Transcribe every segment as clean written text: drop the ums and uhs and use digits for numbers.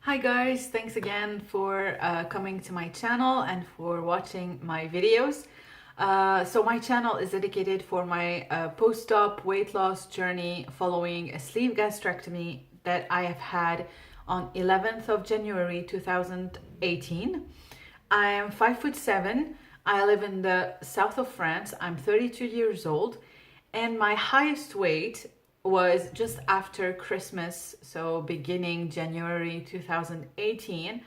Hi guys, thanks again for coming to my channel and for watching my videos. So my channel is dedicated for my post-op weight loss journey following a sleeve gastrectomy that I have had on 11th of January 2018. I am 5'7". I live in the south of France. I'm 32 years old, and my highest weight was just after Christmas, so beginning January 2018,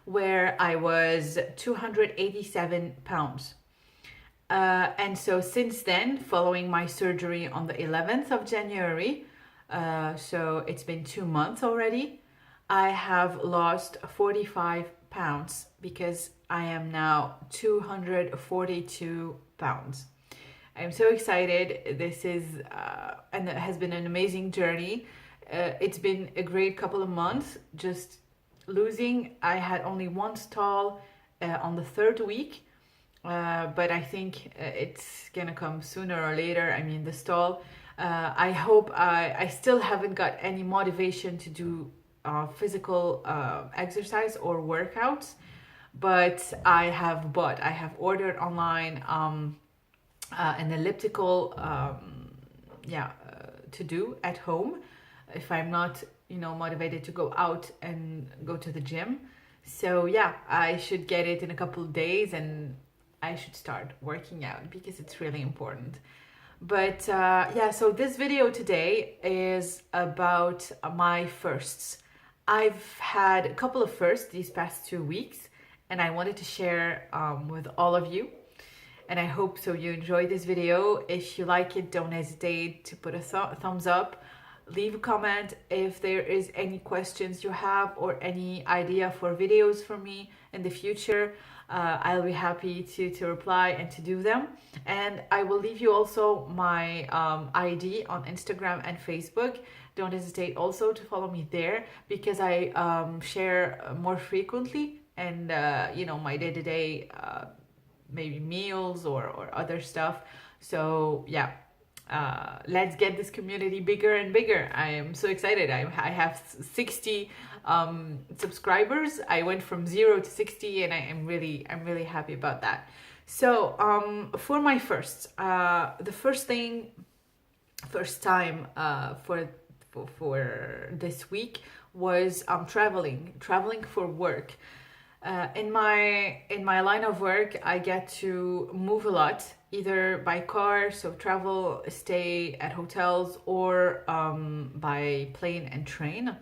where I was 287 pounds. And so since then, following my surgery on the 11th of January, so it's been 2 months already, I have lost 45 pounds because I am now 242 pounds. I'm so excited. This is, and it has been an amazing journey. It's been a great couple of months just losing. I had only one stall on the third week, but I think it's gonna come sooner or later. I mean, the stall. I hope I still haven't got any motivation to do physical exercise or workouts, but I have ordered online an elliptical to do at home if I'm not motivated to go out and go to the gym. So yeah, I should get it in a couple of days and I should start working out because it's really important. But so this video today is about my firsts. I've had a couple of firsts these past 2 weeks, and I wanted to share with all of you. And I hope so you enjoyed this video. If you like it, don't hesitate to put a thumbs up. Leave a comment if there is any questions you have or any idea for videos from me in the future. I'll be happy to reply and to do them. And I will leave you also my ID on Instagram and Facebook. Don't hesitate also to follow me there because I share more frequently and my day-to-day maybe meals or other stuff. So yeah, let's get this community bigger and bigger. I am so excited. I have 60 subscribers. I went from 0 to 60 and I'm really happy about that. So for my first time for this week was traveling for work. In my line of work, I get to move a lot, either by car, so travel, stay at hotels, or by plane and train.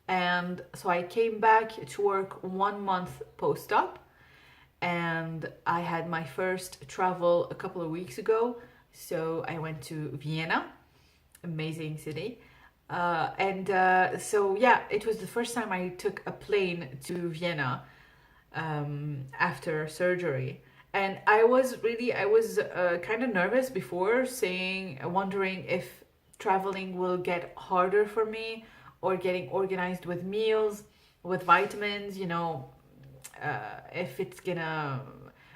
And so I came back to work 1 month post-op, and I had my first travel a couple of weeks ago. So I went to Vienna, amazing city. So yeah, it was the first time I took a plane to Vienna after surgery, and I was kind of nervous before, wondering if traveling will get harder for me or getting organized with meals, with vitamins, if it's gonna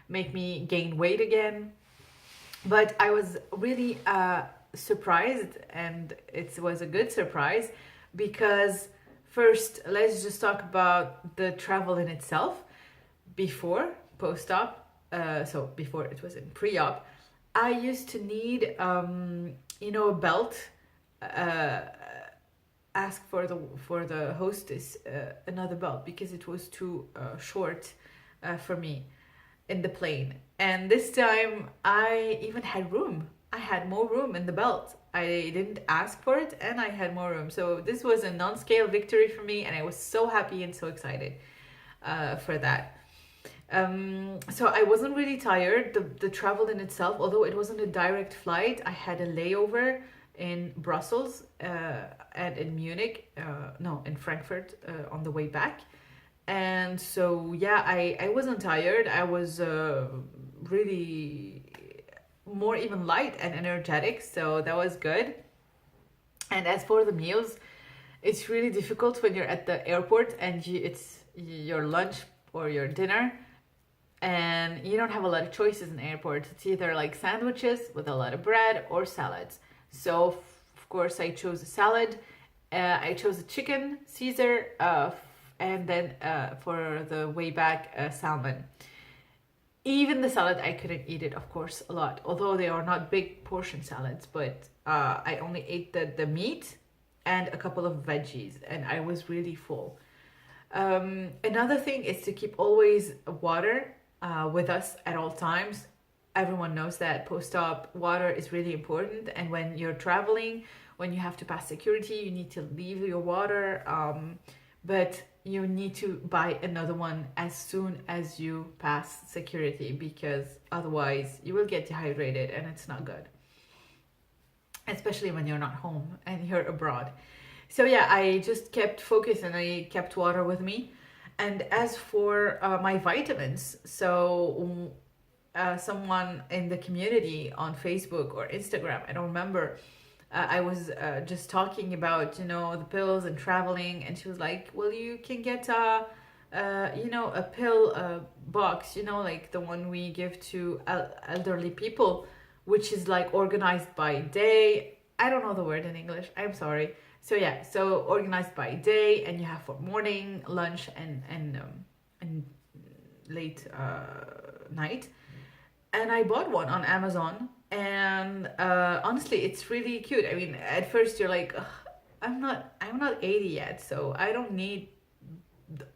make me gain weight again. But I was really surprised, and it was a good surprise because first, let's just talk about the travel in itself. Before post-op, so before it was in pre-op, I used to need a belt. Ask for the hostess another belt because it was too short for me in the plane. And this time I even had room. I had more room in the belt. I didn't ask for it and I had more room. So this was a non-scale victory for me, and I was so happy and so excited for that. So I wasn't really tired. The travel in itself, although it wasn't a direct flight, I had a layover in Brussels and in Munich, in Frankfurt on the way back. And so yeah, I wasn't tired. I was really more even light and energetic, so that was good. And as for the meals, it's really difficult when you're at the airport and it's your lunch or your dinner, and you don't have a lot of choices in airports. It's either like sandwiches with a lot of bread or salads. So of course I chose a salad. I chose a chicken Caesar and then for the way back, salmon. Even the salad, I couldn't eat it, of course, a lot, although they are not big portion salads, but I only ate the meat and a couple of veggies, and I was really full. Another thing is to keep always water with us at all times. Everyone knows that post-op water is really important, and when you're traveling, when you have to pass security, you need to leave your water, but you need to buy another one as soon as you pass security, because otherwise you will get dehydrated and it's not good, especially when you're not home and you're abroad. So yeah, I just kept focused and I kept water with me. And as for my vitamins, so someone in the community on Facebook or Instagram, I don't remember, I was just talking about, the pills and traveling, and she was like, well, you can get a pill box, like the one we give to elderly people, which is like organized by day. I don't know the word in English, I'm sorry. So yeah, so organized by day, and you have for morning, lunch, and late night. And I bought one on Amazon, and honestly, it's really cute. I mean, at first you're like, "Ugh, I'm not 80 yet, so I don't need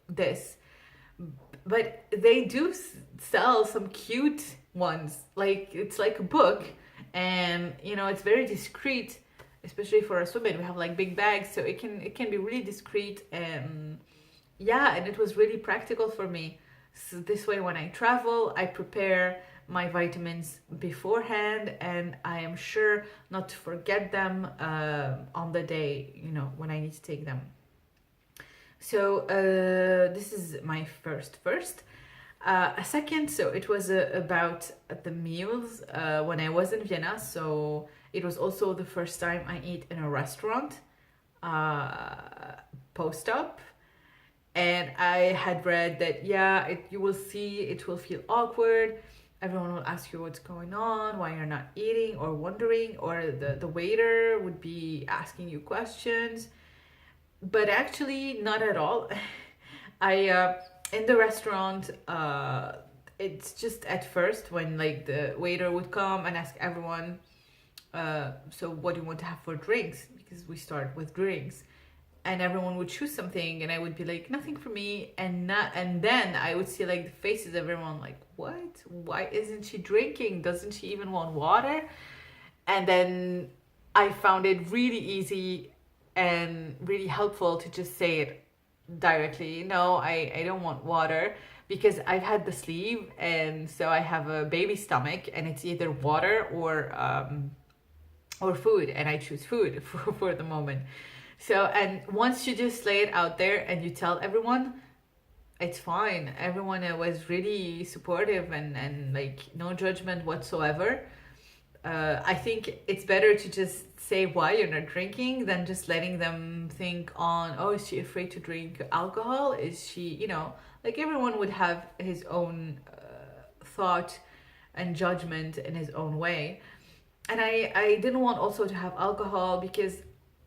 this." But they do sell some cute ones. Like, it's like a book, and it's very discreet, especially for us women. We have like big bags, so it can be really discreet, and yeah, and it was really practical for me. So this way, when I travel, I prepare my vitamins beforehand, and I am sure not to forget them on the day, when I need to take them. So this is my first. A second, so it was about the meals when I was in Vienna. So it was also the first time I eat in a restaurant post-op. And I had read that, you will see, it will feel awkward. Everyone will ask you what's going on, why you're not eating, or wondering, or the waiter would be asking you questions. But actually, not at all. In the restaurant, it's just at first when like the waiter would come and ask everyone, so what do you want to have for drinks? Because we start with drinks. And everyone would choose something, and I would be like, nothing for me, and then I would see like the faces of everyone, like, what? Why isn't she drinking? Doesn't she even want water? And then I found it really easy and really helpful to just say it directly. No, I don't want water, because I've had the sleeve, and so I have a baby stomach, and it's either water or food, and I choose food for the moment. So, and once you just lay it out there and you tell everyone, it's fine. Everyone was really supportive and like no judgment whatsoever. I think it's better to just say why you're not drinking than just letting them think on, oh, is she afraid to drink alcohol? Is she, like everyone would have his own thought and judgment in his own way. And I didn't want also to have alcohol because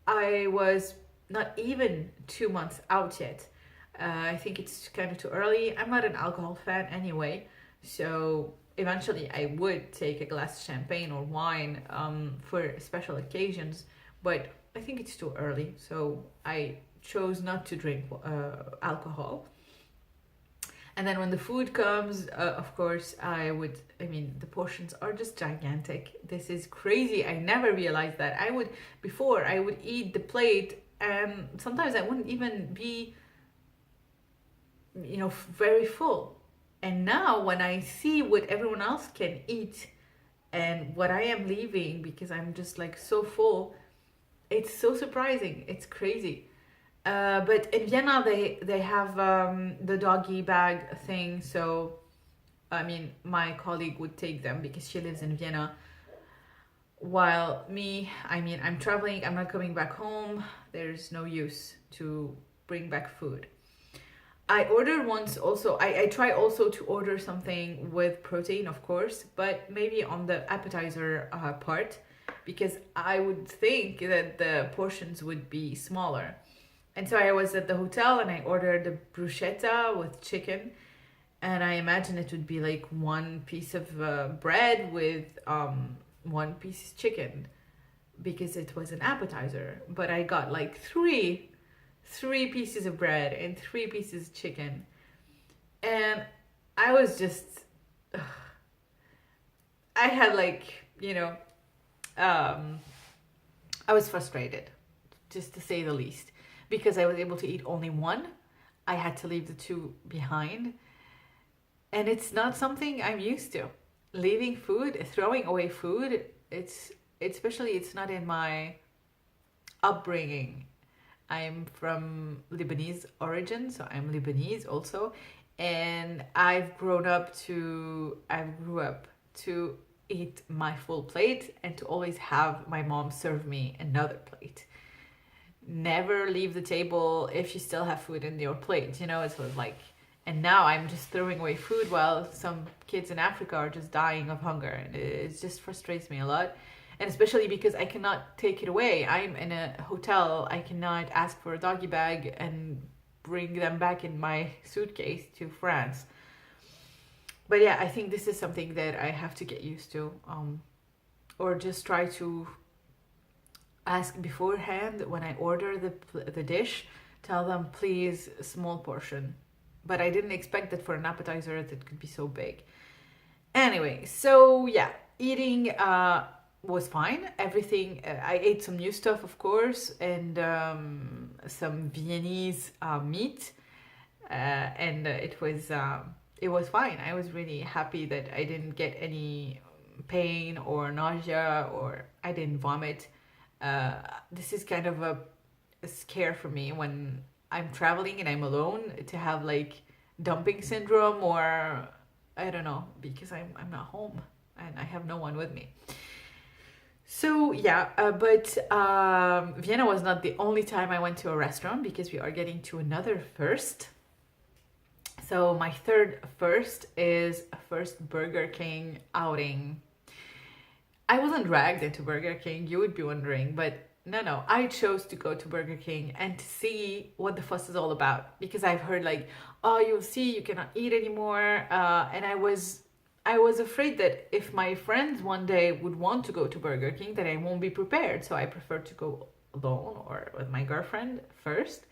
I was not even 2 months out yet. I think it's kind of too early. I'm not an alcohol fan anyway, so eventually I would take a glass of champagne or wine for special occasions, but I think it's too early, so I chose not to drink alcohol. And then when the food comes, of course, the portions are just gigantic. This is crazy. I never realized that. Before I would eat the plate, and sometimes I wouldn't even be, very full. And now when I see what everyone else can eat and what I am leaving because I'm just like so full, it's so surprising. It's crazy. But in Vienna, they have the doggy bag thing. So, my colleague would take them because she lives in Vienna. While me, I'm traveling. I'm not coming back home. There's no use to bring back food. I ordered once also. I try also to order something with protein, of course, but maybe on the appetizer part, because I would think that the portions would be smaller. And so I was at the hotel and I ordered the bruschetta with chicken. And I imagine it would be like one piece of bread with one piece chicken because it was an appetizer. But I got like three pieces of bread and three pieces chicken. And I was just, I had like, I was frustrated, just to say the least, because I was able to eat only one. I had to leave the two behind. And it's not something I'm used to. Leaving food, throwing away food, especially it's not in my upbringing. I'm from Lebanese origin, so I'm Lebanese also. And I grew up to eat my full plate and to always have my mom serve me another plate. Never leave the table if you still have food in your plate. It's sort of like, and now I'm just throwing away food while some kids in Africa are just dying of hunger. And it just frustrates me a lot. And especially because I cannot take it away. I'm in a hotel. I cannot ask for a doggy bag and bring them back in my suitcase to France. But yeah, I think this is something that I have to get used to. Or just try to ask beforehand when I order the dish. Tell them, please, small portion. But I didn't expect that for an appetizer that could be so big. Anyway, so yeah, eating was fine. Everything, I ate some new stuff, of course, and some Viennese meat, and it was fine. I was really happy that I didn't get any pain or nausea, or I didn't vomit. This is kind of a scare for me when I'm traveling and I'm alone, to have like dumping syndrome, or I don't know, because I'm not home and I have no one with me. So yeah, but Vienna was not the only time I went to a restaurant, because we are getting to another first. So my third first is a first Burger King outing. I wasn't dragged into Burger King, you would be wondering, but no, I chose to go to Burger King and to see what the fuss is all about, because I've heard like, oh, you'll see, you cannot eat anymore, and I was afraid that if my friends one day would want to go to Burger King, that I won't be prepared. So I prefer to go alone or with my girlfriend first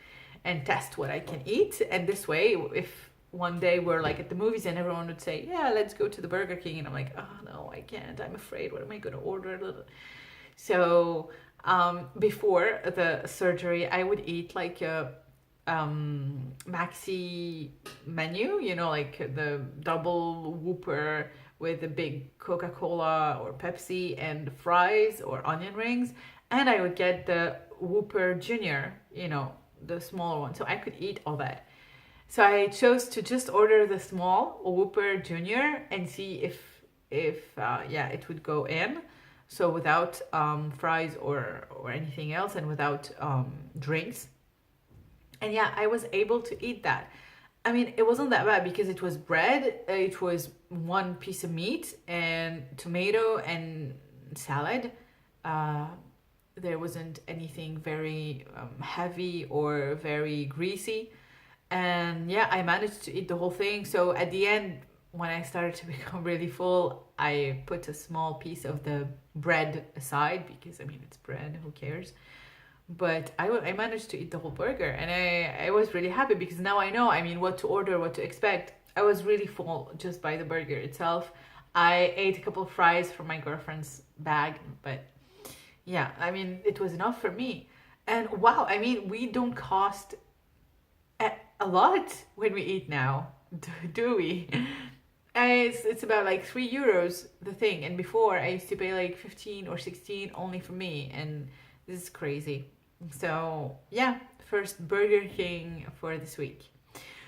and test what I can eat. And this way, if one day we're like at the movies and everyone would say, yeah, let's go to the Burger King, and I'm like, oh no, I can't, I'm afraid, what am I going to order? So before the surgery, I would eat like a maxi menu, like the double Whopper with a big Coca-Cola or Pepsi and fries or onion rings. And I would get the Whopper Junior, the smaller one. So I could eat all that. So I chose to just order the small Whopper Junior and see if it would go in. So without fries or anything else, and without drinks. And yeah, I was able to eat that. I mean, it wasn't that bad because it was bread, it was one piece of meat and tomato and salad. There wasn't anything very heavy or very greasy. And yeah, I managed to eat the whole thing. So at the end, when I started to become really full, I put a small piece of the bread aside, because I mean, it's bread, who cares? But I managed to eat the whole burger, and I was really happy, because now I know, I mean, what to order, what to expect. I was really full just by the burger itself. I ate a couple of fries from my girlfriend's bag, but yeah, I mean, it was enough for me. And wow, I mean, we don't cost a lot when we eat now, do we? It's about like €3 the thing, and before I used to pay like 15 or 16 only for me, and this is crazy. So yeah, first Burger King for this week,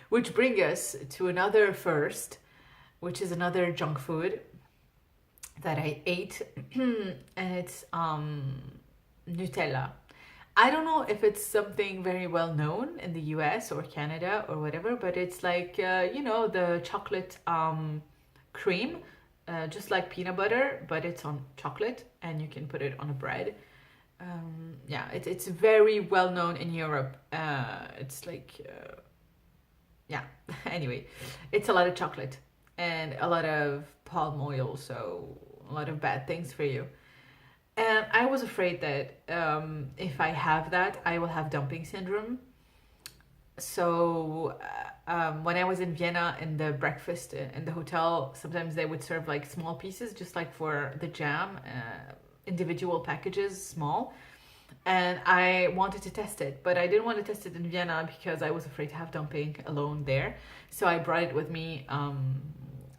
which brings us to another first, which is another junk food that I ate, and it's Nutella. I don't know if it's something very well known in the US or Canada or whatever, but it's like, the chocolate cream, just like peanut butter, but it's on chocolate, and you can put it on a bread. yeah, it's very well known in Europe. It's like yeah. Anyway, it's a lot of chocolate and a lot of palm oil, so a lot of bad things for you. And I was afraid that if I have that, I will have dumping syndrome. So when I was in Vienna in the breakfast in the hotel, sometimes they would serve like small pieces, just like for the jam, individual packages, small. And I wanted to test it, but I didn't want to test it in Vienna because I was afraid to have dumping alone there. So I brought it with me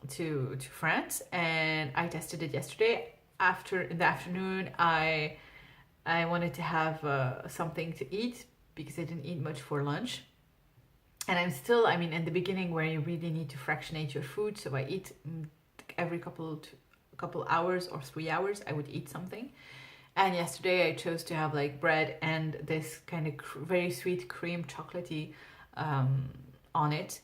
to France, and I tested it yesterday. After in the afternoon, I wanted to have something to eat because I didn't eat much for lunch. And I'm still, I mean, in the beginning where you really need to fractionate your food. So I eat every couple hours or 3 hours, I would eat something. And yesterday I chose to have like bread and this kind of very sweet cream chocolatey on it.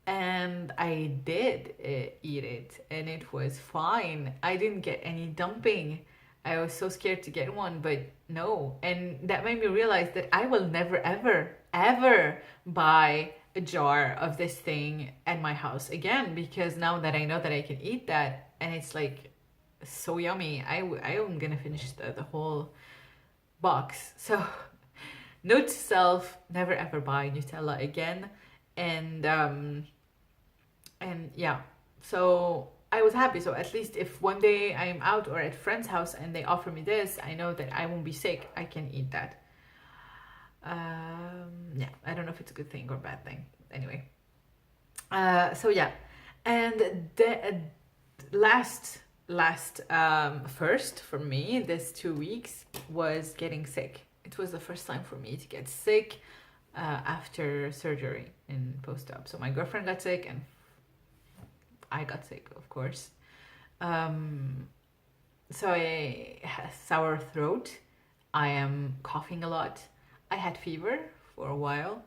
And I did eat it and it was fine. I didn't get any dumping. I was so scared to get one, but no. And that made me realize that I will never, ever, ever buy a jar of this thing at my house again, because now that I know that I can eat that and it's like so yummy, I am gonna finish the whole box. So note to self, never ever buy Nutella again. And yeah, so I was happy. So at least if one day I'm out or at a friend's house and they offer me this, I know that I won't be sick. I can eat that. Yeah, I don't know if it's a good thing or a bad thing. Anyway, so yeah, and the last first for me this 2 weeks was getting sick. It was the first time for me to get sick after surgery in post-op. So my girlfriend got sick and I got sick, of course. So I had sour throat. I am coughing a lot. I had fever for a while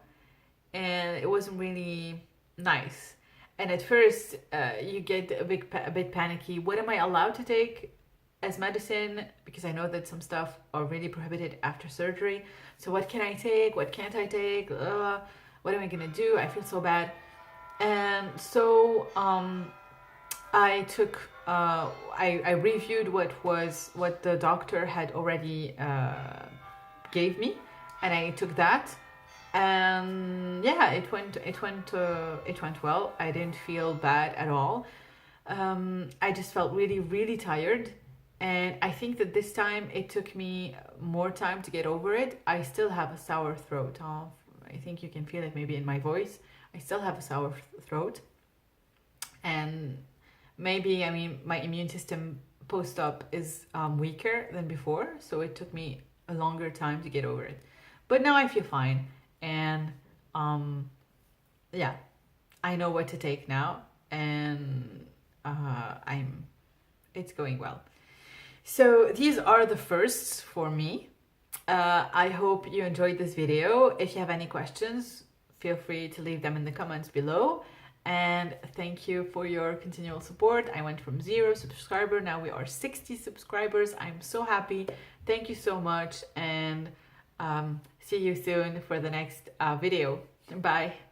and it wasn't really nice. And at first you get a bit panicky. What am I allowed to take as medicine? Because I know that some stuff are really prohibited after surgery. So what can I take? What can't I take? What am I gonna do? I feel so bad. And so I took I reviewed what the doctor had already gave me, and I took that, and yeah, it went well. I didn't feel bad at all. I just felt really tired, and I think that this time it took me more time to get over it. I still have a sour throat. I think you can feel it maybe in my voice. I still have a sour throat, and maybe, I mean, my immune system post-op is weaker than before, so it took me a longer time to get over it. But now I feel fine, and yeah, I know what to take now, and it's going well. So these are the firsts for me. I hope you enjoyed this video. If you have any questions, feel free to leave them in the comments below. And thank you for your continual support. I went from 0 subscriber, now we are 60 subscribers. I'm so happy. Thank you so much, and see you soon for the next video. Bye.